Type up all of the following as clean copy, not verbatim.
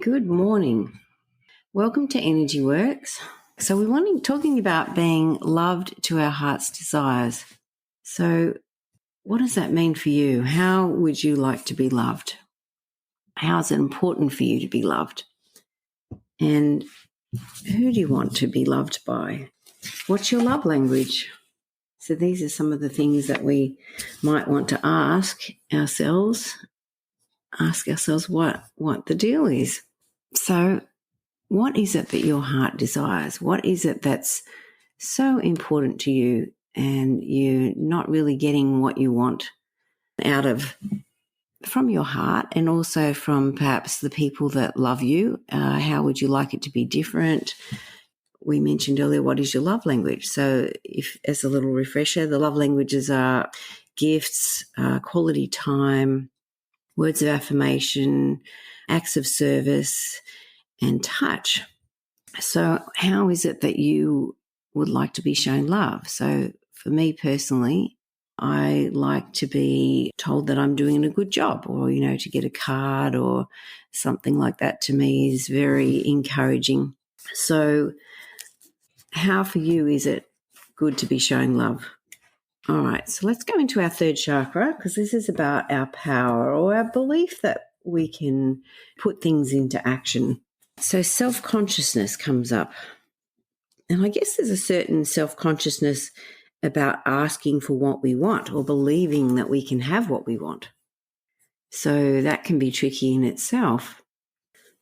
Good morning. Welcome to Energy Works. So we're talking about being loved to our heart's desires. So what does that mean for you? How would you like to be loved? How is it important for you to be loved? And who do you want to be loved by? What's your love language? So these are some of the things that we might want to ask ourselves what the deal is. So what is it that your heart desires? What is it that's so important to you and you're not really getting what you want from your heart and also from perhaps the people that love you? How would you like it to be different? We mentioned earlier, what is your love language? So if, as a little refresher, the love languages are gifts, quality time, words of affirmation, acts of service, and touch. So how is it that you would like to be shown love? So for me personally, I like to be told that I'm doing a good job, or, to get a card or something like that to me is very encouraging. So how for you is it good to be shown love? All right, so let's go into our third chakra, because this is about our power or our belief that we can put things into action. So self-consciousness comes up. And I guess there's a certain self-consciousness about asking for what we want or believing that we can have what we want. So that can be tricky in itself.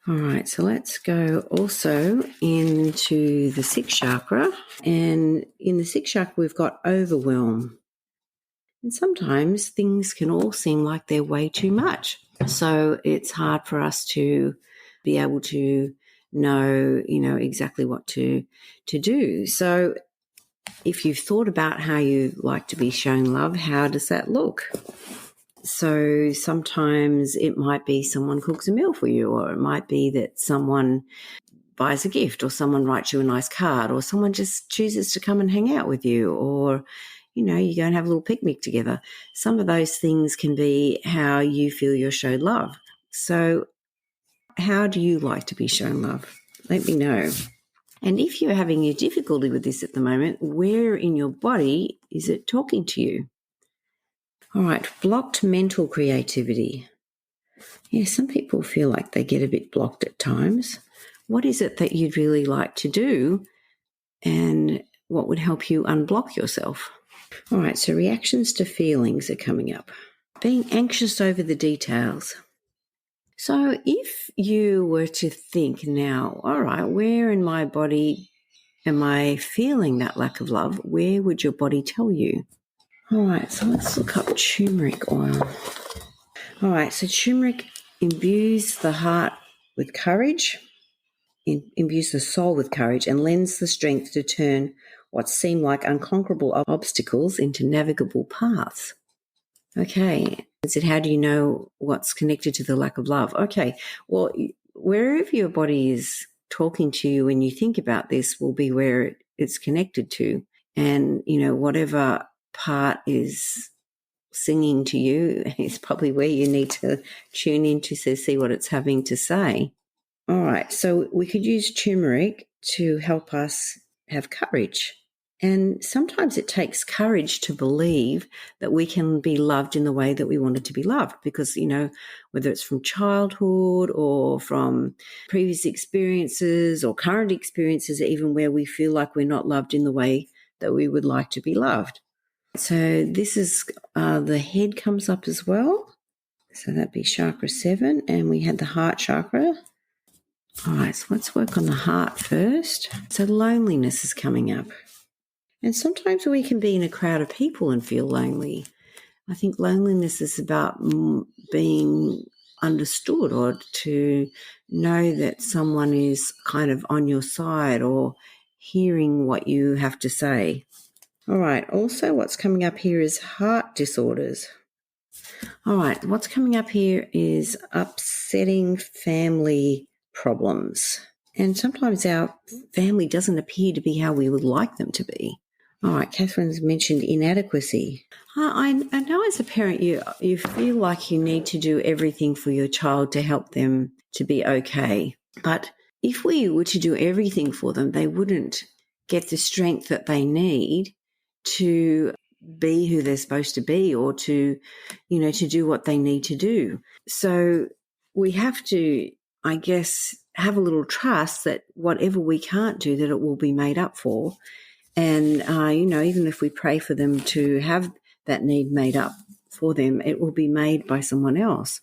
All right, so let's go also into the sixth chakra. And in the sixth chakra, we've got overwhelm. And sometimes things can all seem like they're way too much. So it's hard for us to be able to know, exactly what to do. So if you've thought about how you like to be shown love, how does that look? So sometimes it might be someone cooks a meal for you, or it might be that someone buys a gift, or someone writes you a nice card, or someone just chooses to come and hang out with you, or, you go and have a little picnic together. Some of those things can be how you feel you're shown love. So how do you like to be shown love? Let me know. And if you're having a difficulty with this at the moment, where in your body is it talking to you? All right, blocked mental creativity. Yeah, some people feel like they get a bit blocked at times. What is it that you'd really like to do, and what would help you unblock yourself? All right, so reactions to feelings are coming up. Being anxious over the details. So if you were to think now, all right, where in my body am I feeling that lack of love? Where would your body tell you? All right, so let's look up turmeric oil. All right, so turmeric imbues the heart with courage, imbues the soul with courage, and lends the strength to turn what seem like unconquerable obstacles into navigable paths. Okay, how do you know what's connected to the lack of love? Okay, well, wherever your body is talking to you when you think about this will be where it's connected to. And, whatever part is singing to you is probably where you need to tune in to see what it's having to say. All right, so we could use turmeric to help us have courage. And sometimes it takes courage to believe that we can be loved in the way that we wanted to be loved, because, whether it's from childhood or from previous experiences or current experiences, even where we feel like we're not loved in the way that we would like to be loved. So this is the head comes up as well. So that'd be chakra 7, and we had the heart chakra. All right, so let's work on the heart first. So loneliness is coming up. And sometimes we can be in a crowd of people and feel lonely. I think loneliness is about being understood, or to know that someone is kind of on your side or hearing what you have to say. All right, also what's coming up here is heart disorders. All right, what's coming up here is upsetting family problems. And sometimes our family doesn't appear to be how we would like them to be. All right, Catherine's mentioned inadequacy. I know as a parent you feel like you need to do everything for your child to help them to be okay. But if we were to do everything for them, they wouldn't get the strength that they need to be who they're supposed to be, or to, to do what they need to do. So we have to, I guess, have a little trust that whatever we can't do, that it will be made up for. And, even if we pray for them to have that need made up for them, it will be made by someone else.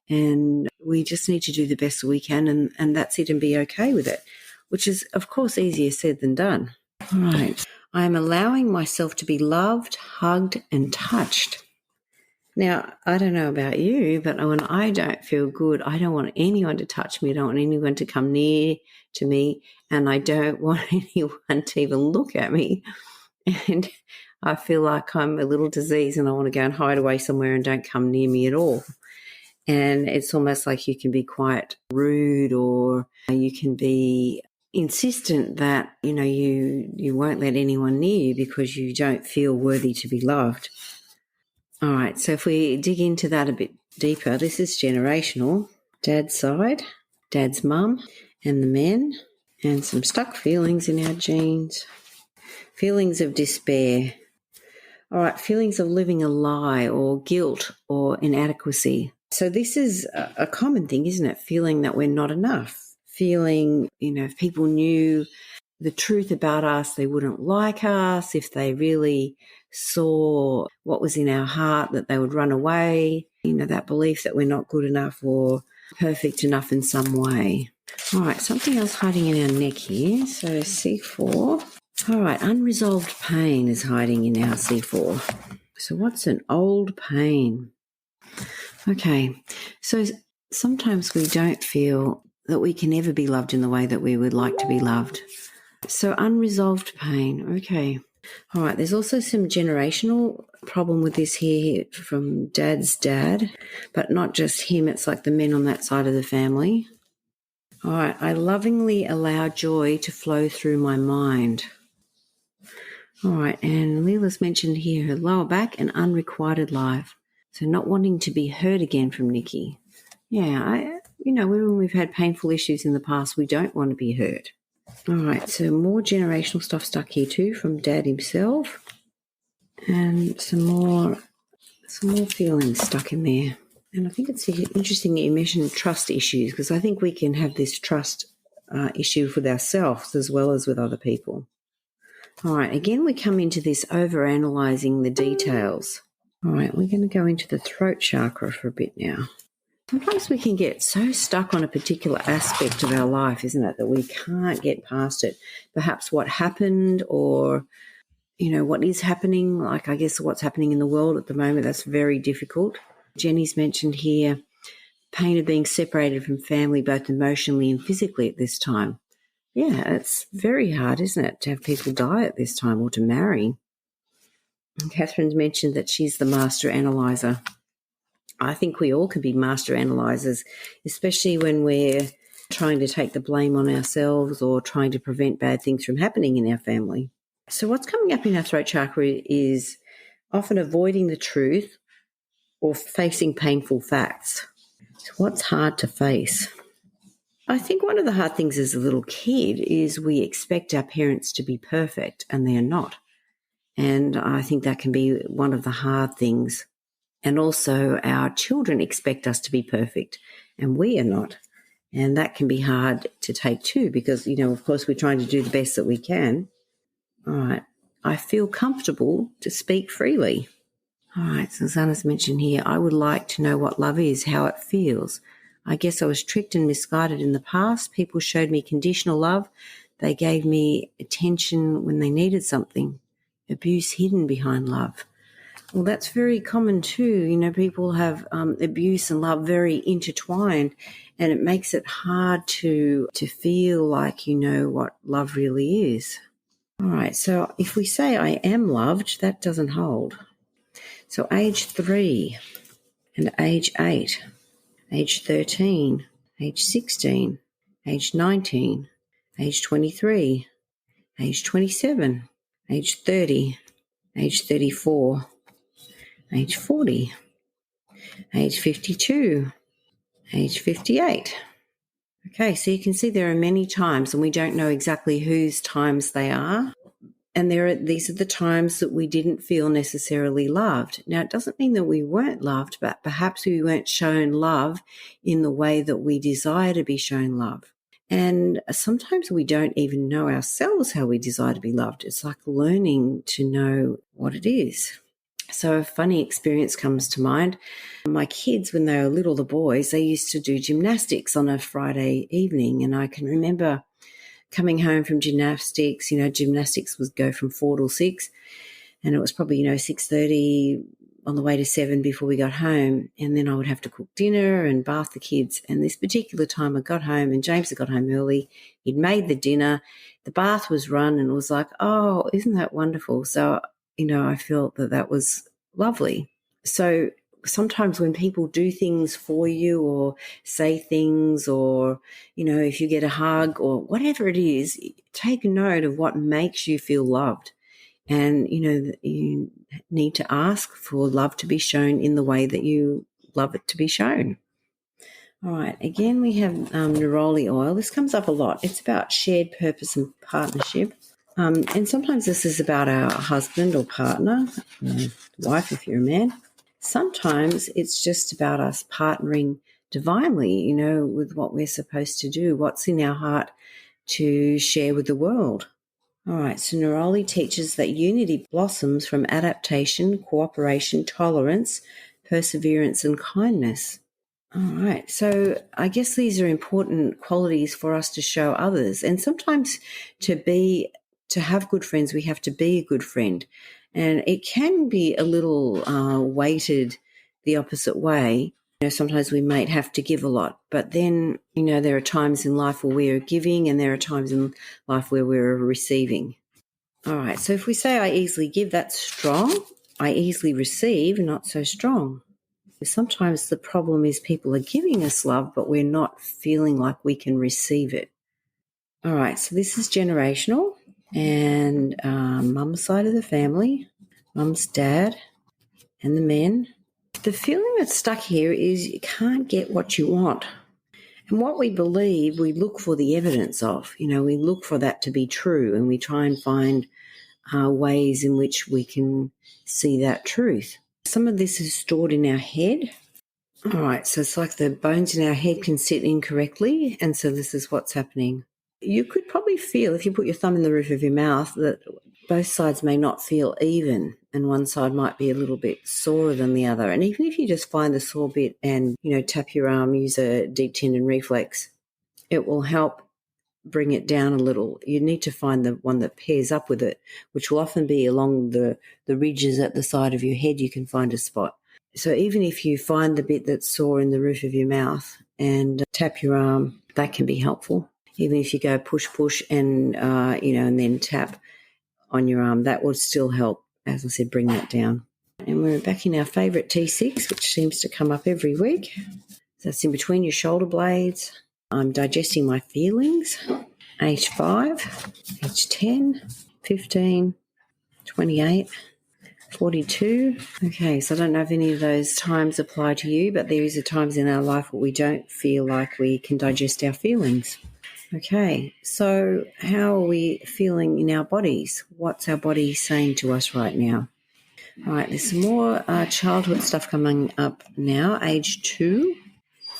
And we just need to do the best we can, and that's it, and be okay with it, which is, of course, easier said than done. All right. I am allowing myself to be loved, hugged, and touched. Now, I don't know about you, but when I don't feel good, I don't want anyone to touch me. I don't want anyone to come near to me, and I don't want anyone to even look at me. And I feel like I'm a little disease, and I want to go and hide away somewhere and don't come near me at all. And it's almost like you can be quite rude, or you can be insistent that, you won't let anyone near you because you don't feel worthy to be loved. All right, so if we dig into that a bit deeper, this is generational. Dad's side, Dad's mum and the men, and some stuck feelings in our genes. Feelings of despair. All right, feelings of living a lie, or guilt, or inadequacy. So this is a common thing, isn't it? Feeling that we're not enough. Feeling, if people knew the truth about us, they wouldn't like us. If they really saw what was in our heart, that they would run away. That belief that we're not good enough or perfect enough in some way. All right, something else hiding in our neck here. So C4. All right, unresolved pain is hiding in our C4. So what's an old pain? Okay, so sometimes we don't feel that we can ever be loved in the way that we would like to be loved. So unresolved pain, okay. All right, there's also some generational problem with this here from Dad's dad, but not just him, it's like the men on that side of the family. All right, I lovingly allow joy to flow through my mind. All right, and Leela's mentioned here her lower back and unrequited life. So not wanting to be hurt again from Nikki. Yeah, when we've had painful issues in the past, we don't want to be hurt. All right, so more generational stuff stuck here too from Dad himself. And some more feelings stuck in there. And I think it's interesting that you mentioned trust issues, because I think we can have this trust issue with ourselves as well as with other people. All right, again, we come into this overanalyzing the details. All right, we're going to go into the throat chakra for a bit now. Sometimes we can get so stuck on a particular aspect of our life, isn't it, that we can't get past it. Perhaps what happened, or, what is happening, like I guess what's happening in the world at the moment, that's very difficult. Jenny's mentioned here pain of being separated from family, both emotionally and physically at this time. Yeah, it's very hard, isn't it, to have people die at this time, or to marry. And Catherine's mentioned that she's the master analyzer. I think we all can be master analyzers, especially when we're trying to take the blame on ourselves or trying to prevent bad things from happening in our family. So what's coming up in our throat chakra is often avoiding the truth or facing painful facts. So what's hard to face? I think one of the hard things as a little kid is we expect our parents to be perfect, and they're not. And I think that can be one of the hard things. And also our children expect us to be perfect, and we are not. And that can be hard to take too, because, of course, we're trying to do the best that we can. All right. I feel comfortable to speak freely. All right. Susanna's mentioned here, I would like to know what love is, how it feels. I guess I was tricked and misguided in the past. People showed me conditional love. They gave me attention when they needed something. Abuse hidden behind love. Well, that's very common too. People have abuse and love very intertwined, and it makes it hard to feel like you know what love really is. All right, so if we say I am loved, that doesn't hold. So age 3 and age 8, age 13, age 16, age 19, age 23, age 27, age 30, age 34, age 40, age 52, age 58, Okay, so you can see there are many times, and we don't know exactly whose times they are. And these are the times that we didn't feel necessarily loved. Now, it doesn't mean that we weren't loved, but perhaps we weren't shown love in the way that we desire to be shown love. And sometimes we don't even know ourselves how we desire to be loved. It's like learning to know what it is. So a funny experience comes to mind. My kids, when they were little, the boys, they used to do gymnastics on a Friday evening. And I can remember coming home from gymnastics. Gymnastics would go from 4 till 6. And it was probably, 6:30 on the way to 7 before we got home. And then I would have to cook dinner and bath the kids. And this particular time I got home, and James had got home early. He'd made the dinner. The bath was run, and it was like, oh, isn't that wonderful? So, I felt that was lovely. So sometimes when people do things for you or say things, or, if you get a hug or whatever it is, take note of what makes you feel loved. And, you need to ask for love to be shown in the way that you love it to be shown. All right. Again, we have neroli oil. This comes up a lot. It's about shared purpose and partnership. And sometimes this is about our husband or partner, wife if you're a man. Sometimes it's just about us partnering divinely, with what we're supposed to do, what's in our heart to share with the world. All right, so neroli teaches that unity blossoms from adaptation, cooperation, tolerance, perseverance, and kindness. All right, so I guess these are important qualities for us to show others. And sometimes to have good friends, we have to be a good friend. And it can be a little weighted the opposite way. Sometimes we might have to give a lot, but then, there are times in life where we are giving, and there are times in life where we're receiving. All right, so if we say I easily give, that's strong. I easily receive, not so strong. Sometimes the problem is people are giving us love, but we're not feeling like we can receive it. All right, so this is generational, and mum's side of the family, mum's dad, and the men. The feeling that's stuck here is you can't get what you want. And what we believe, we look for the evidence of. We look for that to be true, and we try and find ways in which we can see that truth. Some of this is stored in our head. All right, so it's like the bones in our head can sit incorrectly, and so this is what's happening. You could probably feel, if you put your thumb in the roof of your mouth, that both sides may not feel even, and one side might be a little bit sorer than the other. And even if you just find the sore bit and, tap your arm, use a deep tendon reflex, it will help bring it down a little. You need to find the one that pairs up with it, which will often be along the ridges at the side of your head. You can find a spot. So even if you find the bit that's sore in the roof of your mouth and tap your arm, that can be helpful. Even if you go push, and, and then tap on your arm, that will still help, as I said, bring that down. And we're back in our favourite T6, which seems to come up every week. So that's in between your shoulder blades. I'm digesting my feelings. Age 5, age 10, 15, 28, 42. Okay, so I don't know if any of those times apply to you, but there is a times in our life where we don't feel like we can digest our feelings. Okay, so how are we feeling in our bodies? What's our body saying to us right now? All right, there's some more childhood stuff coming up now, age 2,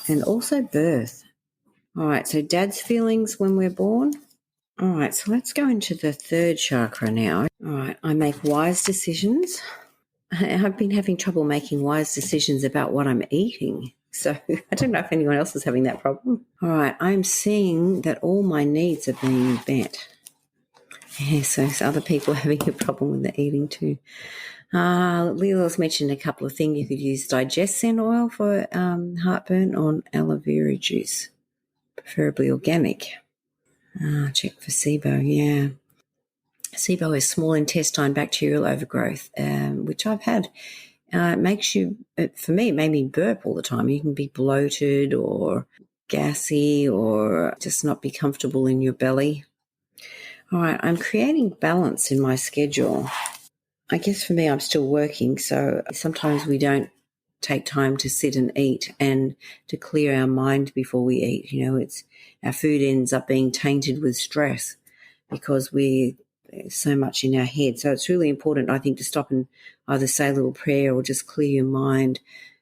and also birth. All right, so dad's feelings when we're born. All right, so let's go into the third chakra now. All right, I make wise decisions. I've been having trouble making wise decisions about what I'm eating. So I don't know if anyone else is having that problem. All right, I'm seeing that all my needs are being met. Yeah, so other people are having a problem with the eating too. Lila's mentioned a couple of things. You could use digestion oil for heartburn, or aloe vera juice, preferably organic. Check for SIBO, yeah. SIBO is small intestine bacterial overgrowth, which I've had. It makes you, for me, it made me burp all the time. You can be bloated or gassy or just not be comfortable in your belly. All right, I'm creating balance in my schedule. I guess for me, I'm still working, so sometimes we don't take time to sit and eat and to clear our mind before we eat. Our food ends up being tainted with stress because we're so much in our head. So it's really important, I think, to stop and either say a little prayer or just clear your mind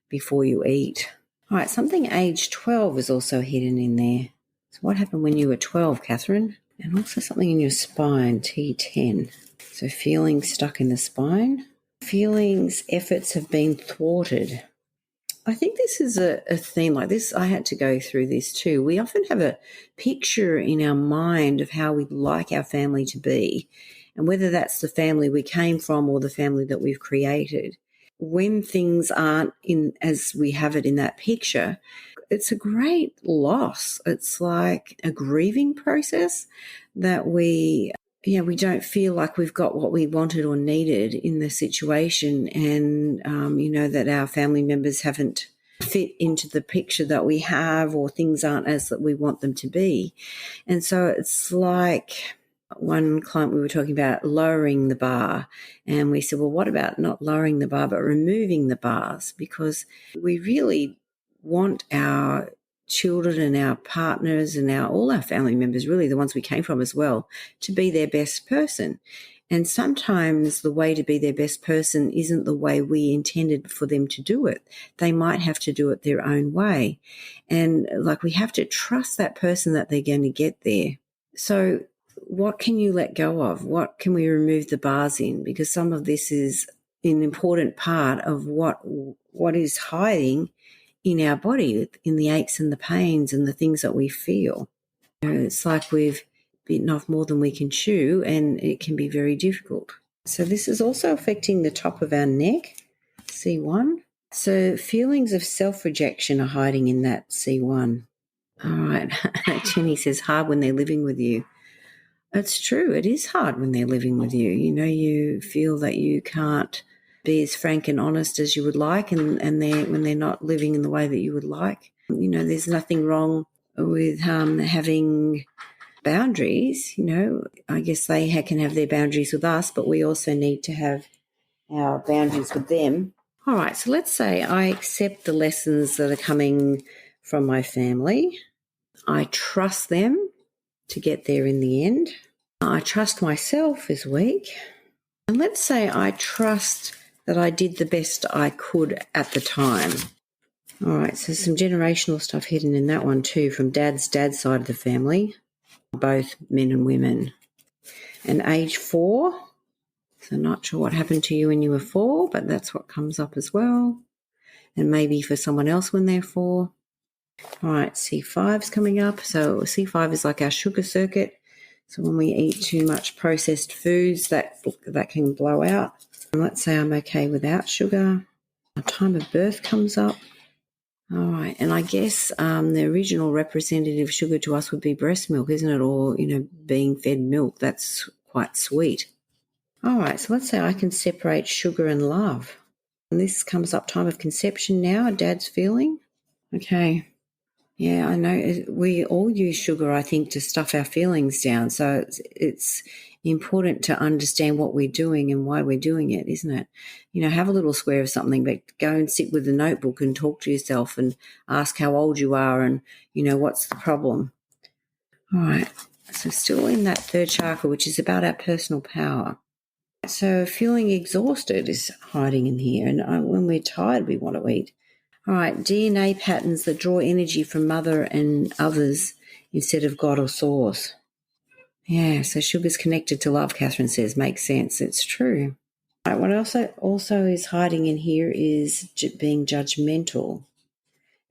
before you eat. All right, something age 12 is also hidden in there. So what happened when you were 12, Catherine? And also something in your spine, T10. So feelings stuck in the spine. Feelings, efforts have been thwarted. I think this is a theme like this. I had to go through this too. We often have a picture in our mind of how we'd like our family to be, and whether that's the family we came from or the family that we've created. When things aren't in as we have it in that picture, it's a great loss. It's like a grieving process that we don't feel like we've got what we wanted or needed in the situation, and, that our family members haven't fit into the picture that we have, or things aren't as that we want them to be. And so it's like one client we were talking about lowering the bar, and we said, well, what about not lowering the bar but removing the bars? Because we really want our children and our partners and all our family members, really the ones we came from as well, to be their best person. And sometimes the way to be their best person isn't the way we intended for them to do it. They might have to do it their own way. And we have to trust that person that they're going to get there. So what can you let go of? What can we remove the bars in? Because some of this is an important part of what is hiding in our body, in the aches and the pains and the things that we feel. It's like we've bitten off more than we can chew, and it can be very difficult. So this is also affecting the top of our neck, C1. So feelings of self-rejection are hiding in that C1. All right. Jenny says hard when they're living with you. It's true. It is hard when they're living with you. You feel that you can't be as frank and honest as you would like, and when they're not living in the way that you would like. There's nothing wrong with having boundaries. I guess they can have their boundaries with us, but we also need to have our boundaries with them. All right, so let's say I accept the lessons that are coming from my family. I trust them to get there in the end. I trust myself is weak. And let's say I trust that I did the best I could at the time. All right, so some generational stuff hidden in that one too, from dad's side of the family, both men and women. And age 4, so not sure what happened to you when you were 4, but that's what comes up as well. And maybe for someone else when they're 4. All right, C5's coming up. So C5 is like our sugar circuit. So when we eat too much processed foods, that can blow out. And let's say I'm okay without sugar. A time of birth comes up. All right, and I guess the original representative sugar to us would be breast milk, isn't it? Or, being fed milk. That's quite sweet. All right, so let's say I can separate sugar and love. And this comes up time of conception now, dad's feeling. Okay. Yeah, I know. We all use sugar, I think, to stuff our feelings down. So it's important to understand what we're doing and why we're doing it, isn't it? Have a little square of something, but go and sit with a notebook and talk to yourself and ask how old you are and, what's the problem. All right. So still in that third chakra, which is about our personal power. So feeling exhausted is hiding in here. And when we're tired, we want to eat. All right, DNA patterns that draw energy from mother and others instead of God or source. Yeah, so sugar's connected to love, Catherine says. Makes sense. It's true. All right, what also is hiding in here is being judgmental,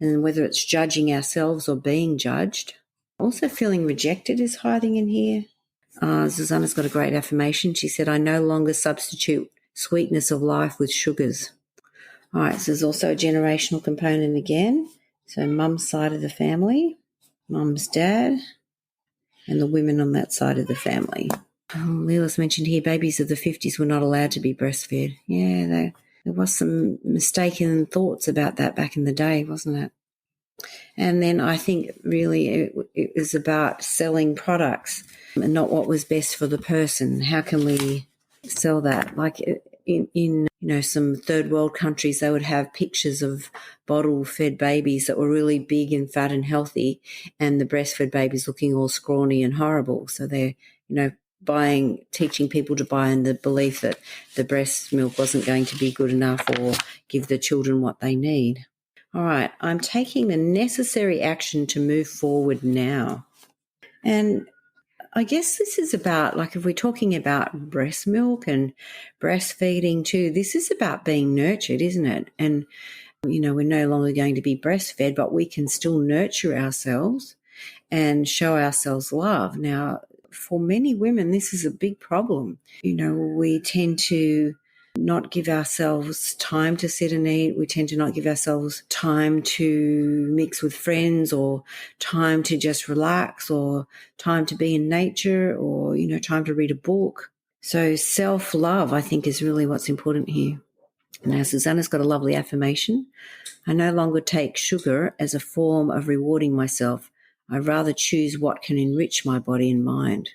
and whether it's judging ourselves or being judged. Also feeling rejected is hiding in here. Susanna's got a great affirmation. She said, I no longer substitute sweetness of life with sugars. All right, so there's also a generational component again. So mum's side of the family, mum's dad, and the women on that side of the family. Leela's mentioned here babies of the 50s were not allowed to be breastfed. Yeah, there was some mistaken thoughts about that back in the day, wasn't it? And then I think really it was about selling products and not what was best for the person. How can we sell that? in some third world countries, they would have pictures of bottle-fed babies that were really big and fat and healthy, and the breastfed babies looking all scrawny and horrible. So they're, teaching people to buy in the belief that the breast milk wasn't going to be good enough or give the children what they need. All right, I'm taking the necessary action to move forward now. And I guess this is about, like, if we're talking about breast milk and breastfeeding too, this is about being nurtured, isn't it? And, we're no longer going to be breastfed, but we can still nurture ourselves and show ourselves love. Now, for many women, this is a big problem. We tend to not give ourselves time to sit and eat. We tend to not give ourselves time to mix with friends, or time to just relax, or time to be in nature, or, time to read a book. So self-love, I think, is really what's important here. Now, Susanna's got a lovely affirmation. I no longer take sugar as a form of rewarding myself. I rather choose what can enrich my body and mind.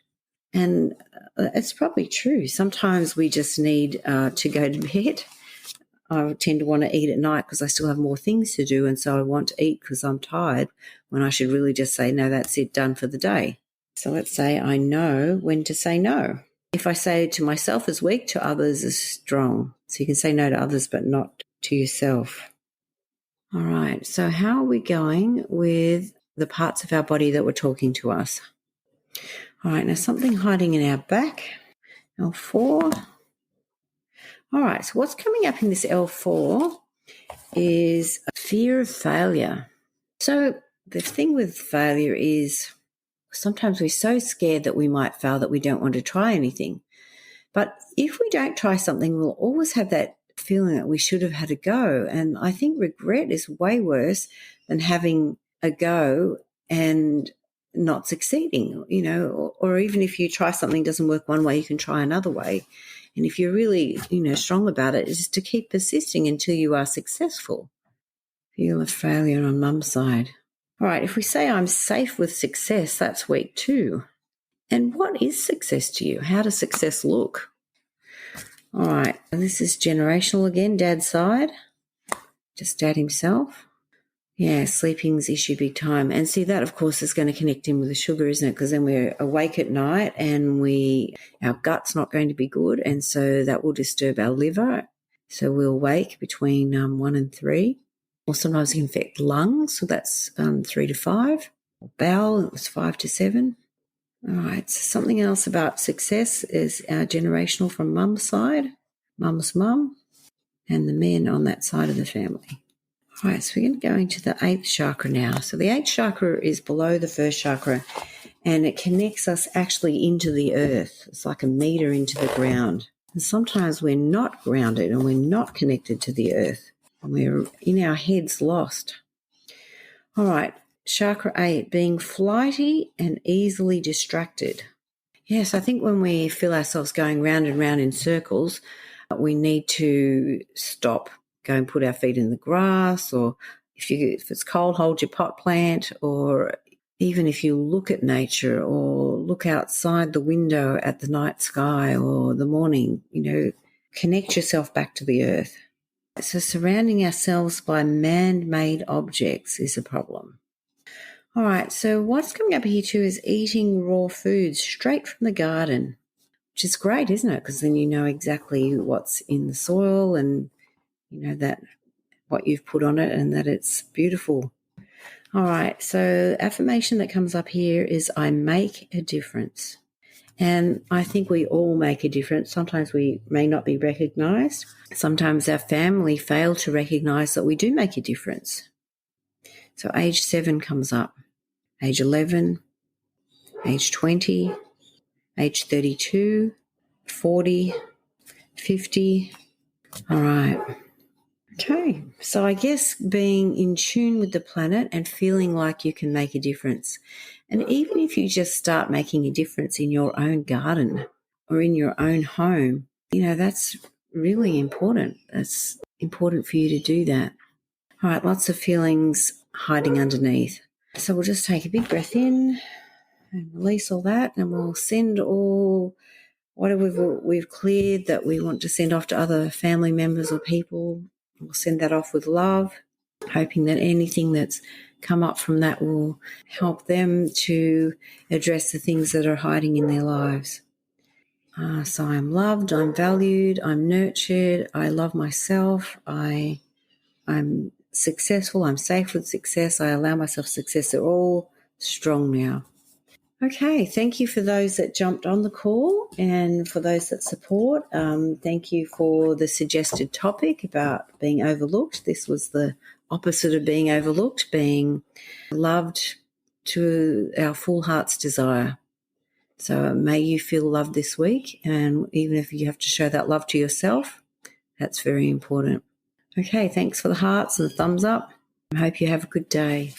And it's probably true. Sometimes we just need to go to bed. I tend to want to eat at night because I still have more things to do, and so I want to eat because I'm tired, when I should really just say, no, that's it, done for the day. So let's say I know when to say no. If I say to myself as weak, to others as strong. So you can say no to others but not to yourself. All right, so how are we going with the parts of our body that were talking to us? All right, now something hiding in our back, L4. All right, so what's coming up in this L4 is a fear of failure. So the thing with failure is sometimes we're so scared that we might fail that we don't want to try anything. But if we don't try something, we'll always have that feeling that we should have had a go. And I think regret is way worse than having a go and not succeeding, or even if you try something doesn't work one way, you can try another way. And if you're really, strong about it, is to keep persisting until you are successful. Feel of failure on mum's side. All right, if we say I'm safe with success, that's week 2. And what is success to you? How does success look? All right, this is generational again, dad's side. Just dad himself. Yeah, sleeping's issue big time. And see, that, of course, is going to connect in with the sugar, isn't it? Because then we're awake at night and our gut's not going to be good, and so that will disturb our liver. So we'll wake between 1 and 3. Or sometimes it can affect lungs, so that's 3 to 5. Or bowel, it was 5 to 7. All right, so something else about success is our generational from mum's side, mum's mum, and the men on that side of the family. All right, so we're going to go into the 8th chakra now. So the 8th chakra is below the 1st chakra, and it connects us actually into the earth. It's like a meter into the ground. And sometimes we're not grounded and we're not connected to the earth, and we're in our heads lost. All right, chakra 8, being flighty and easily distracted. Yes, I think when we feel ourselves going round and round in circles, we need to stop. Go and put our feet in the grass, or if it's cold, hold your pot plant, or even if you look at nature or look outside the window at the night sky or the morning, connect yourself back to the earth. So surrounding ourselves by man-made objects is a problem. All right, so what's coming up here too is eating raw foods straight from the garden, which is great, isn't it? Because then you know exactly what's in the soil and that what you've put on it, and that it's beautiful. All right, so affirmation that comes up here is I make a difference. And I think we all make a difference. Sometimes we may not be recognised. Sometimes our family fail to recognise that we do make a difference. So age 7 comes up, age 11, age 20, age 32, 40, 50. All right. Okay, so I guess being in tune with the planet and feeling like you can make a difference. And even if you just start making a difference in your own garden or in your own home, that's really important. That's important for you to do that. All right, lots of feelings hiding underneath. So we'll just take a big breath in and release all that, and we'll send all Whatever we've cleared that we want to send off to other family members or people, we'll send that off with love, hoping that anything that's come up from that will help them to address the things that are hiding in their lives. So I'm loved, I'm valued, I'm nurtured, I love myself, I'm successful, I'm safe with success, I allow myself success. They're all strong now. Okay, thank you for those that jumped on the call and for those that support. Thank you for the suggested topic about being overlooked. This was the opposite of being overlooked, being loved to our full heart's desire. So may you feel loved this week, and even if you have to show that love to yourself, that's very important. Okay, thanks for the hearts and the thumbs up. I hope you have a good day.